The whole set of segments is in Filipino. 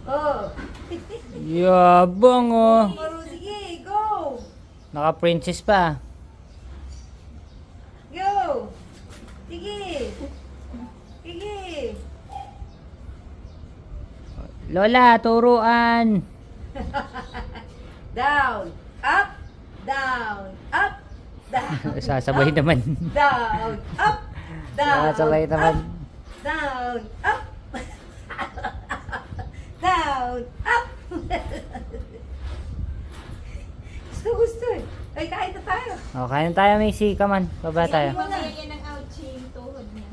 Oh. Yabang oh. Maro, sige, go. Naka-princess pa. Go. Sige. Sige. Lola, turuan. Down. Up. Down. Up. Down. Sasabay naman. Down. Up. Down. Sasabay naman. Up, down. Up. Down. Up. Gusto eh. Ay, kain na tayo. O, kain tayo, Macy. Come on, baba tayo. Malalagyan ng ouchie yung tuhod niya.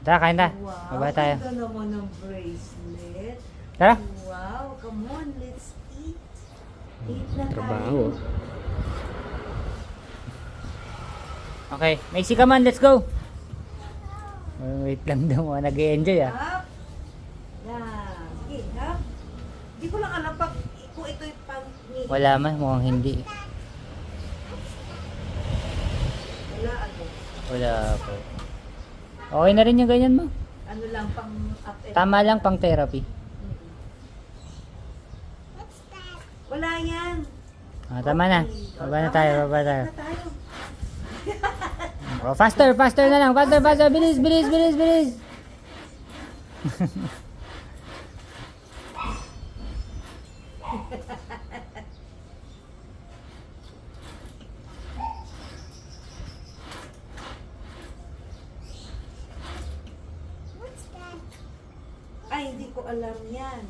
Tara, kain ta. Wow, Baba tayo. ganda naman ng bracelet. Tara. Wow, come on, let's eat. Eat na Trabaho. tayo. Okay, Macy, come on, let's go. Wait lang daw, nag-e-enjoy ah. Up. Yan. Sige, up. Hindi ko lang alam kung ito yung pang... Wala man, mukhang hindi. Wala ano. Wala po. Okay na rin yung ganyan mo. Ano lang pang up and... Tama lang pang therapy. Wala yan. Tama na. Baba na tayo, baba tayo. Baba na tayo. Oh, faster, faster na lang. Faster, faster. Bilis, bilis, bilis, bilis. Ay, hindi ko alam yan.